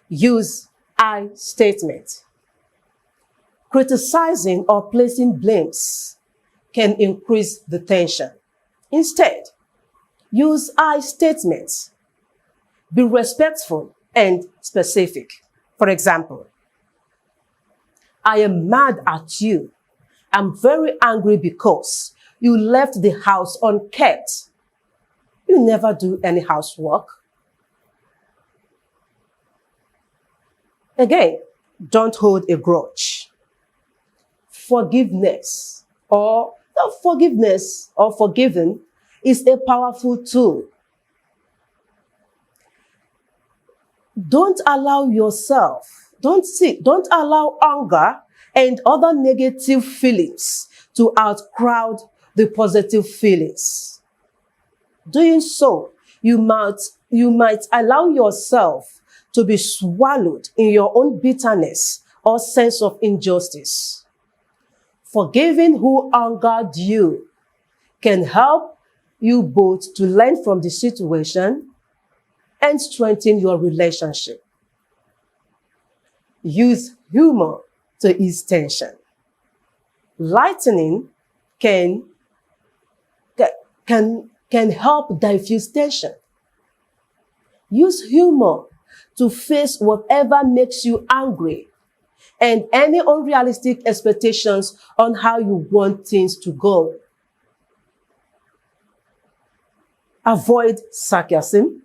Use I statement. Criticizing or placing blames can increase the tension. Instead, use I statements. Be respectful and specific. For example, I am mad at you. I'm very angry because you left the house unkept. You never do any housework. Again, don't hold a grudge. Forgiveness or forgiving is a powerful tool. Don't allow anger and other negative feelings to outcrowd the positive feelings. Doing so, you might allow yourself to be swallowed in your own bitterness or sense of injustice. Forgiving who angered you can help you both to learn from the situation and strengthen your relationship. Use humor to ease tension. Lightening can help diffuse tension. Use humor to face whatever makes you angry and any unrealistic expectations on how you want things to go. Avoid sarcasm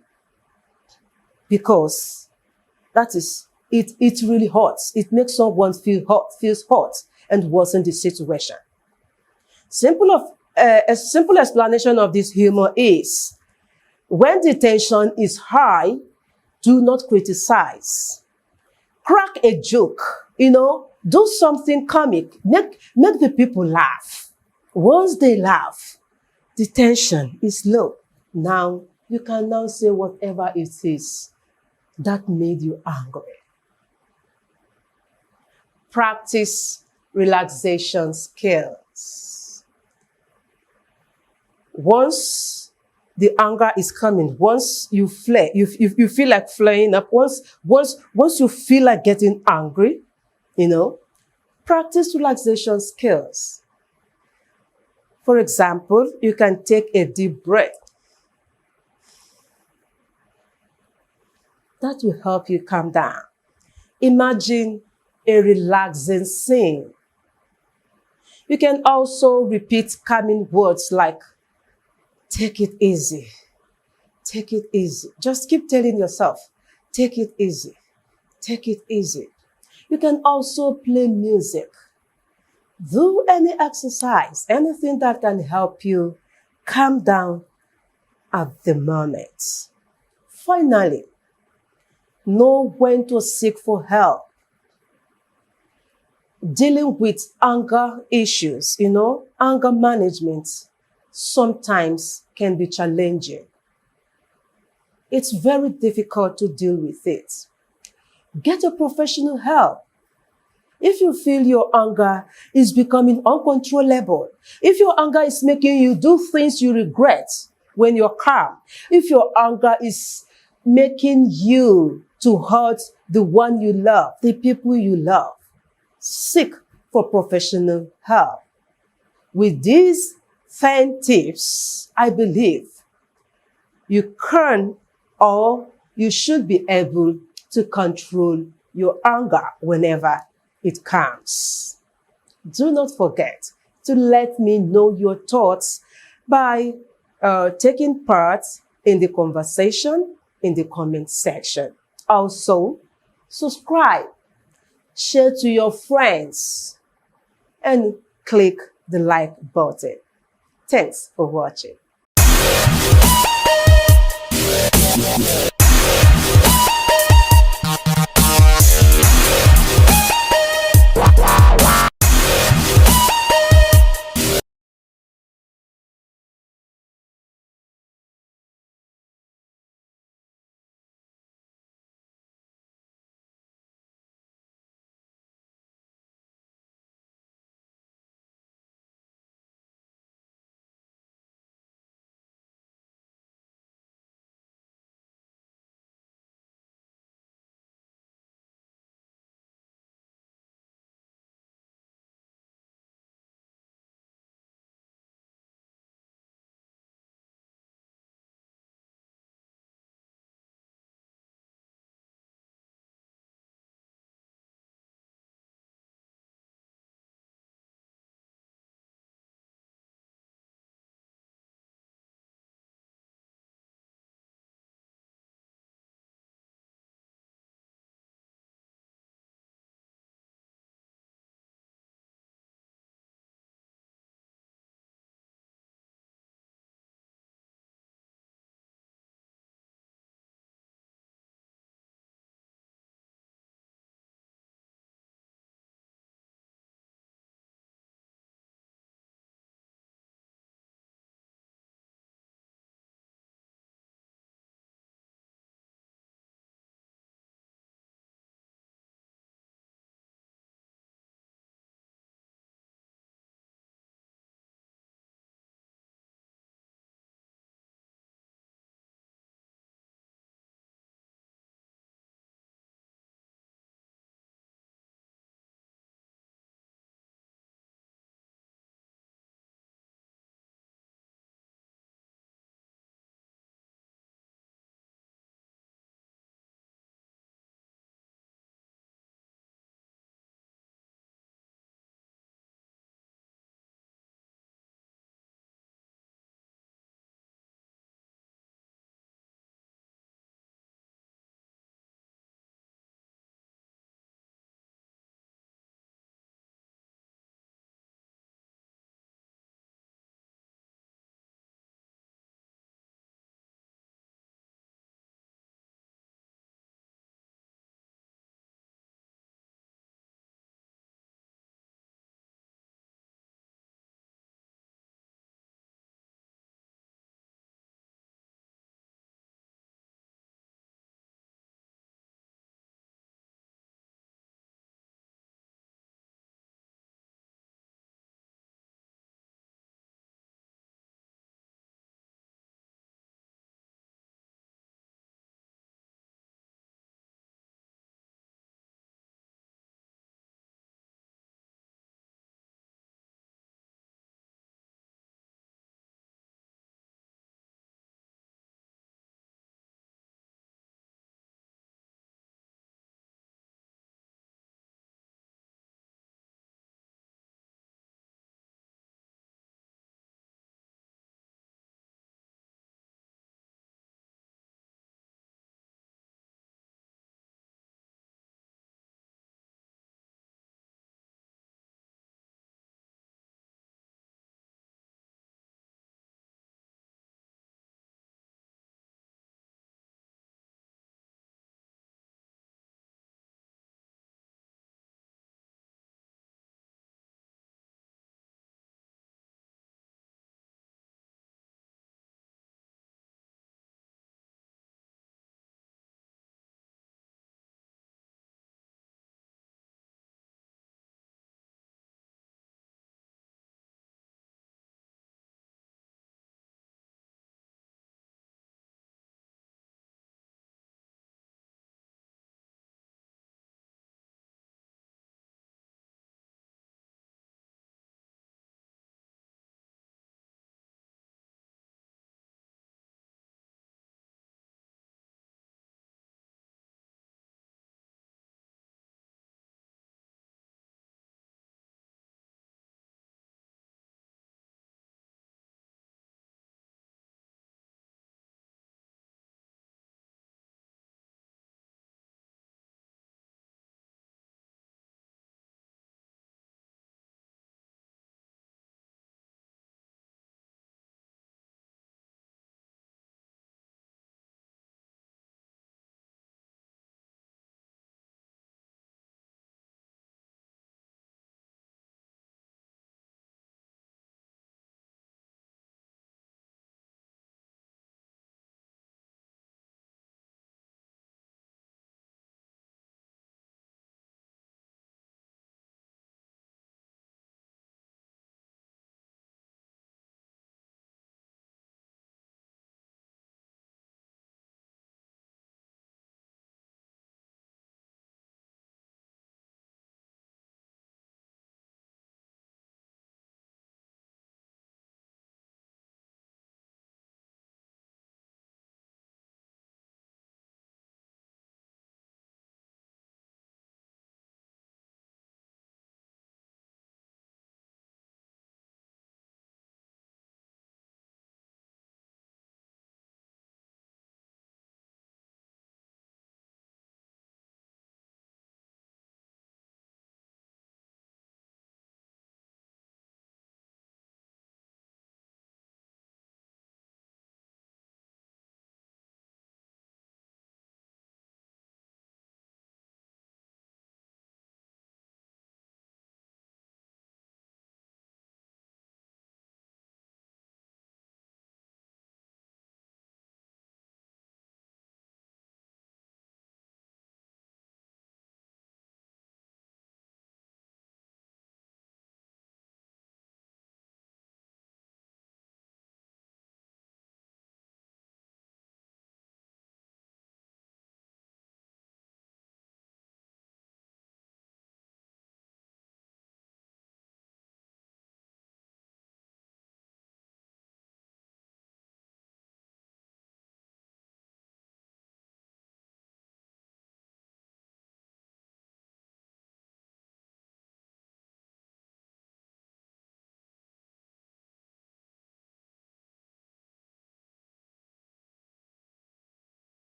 because it really hurts. It makes someone feels hurt and worsen the situation. A simple explanation of this humor is, when the tension is high, do not criticize. Crack a joke, do something comic. Make the people laugh. Once they laugh, the tension is low. Now, you can now say whatever it is that made you angry. Practice relaxation skills. Once the anger is coming, once you flare, you feel like flaring up, once you feel like getting angry, practice relaxation skills. For example, you can take a deep breath. That will help you calm down. Imagine a relaxing scene. You can also repeat calming words like, take it easy, take it easy. Just keep telling yourself, take it easy, take it easy. You can also play music. Do any exercise, anything that can help you calm down at the moment. Finally, know when to seek for help. Dealing with anger issues, anger management sometimes can be challenging. It's very difficult to deal with it. Get a professional help. If you feel your anger is becoming uncontrollable, if your anger is making you do things you regret when you're calm, if your anger is making you to hurt the one you love, the people you love, seek for professional help. With these 10 tips, I believe you can or you should be able to control your anger whenever it comes. Do not forget to let me know your thoughts by taking part in the conversation in the comment section. Also, subscribe, share to your friends, and click the like button. Thanks for watching.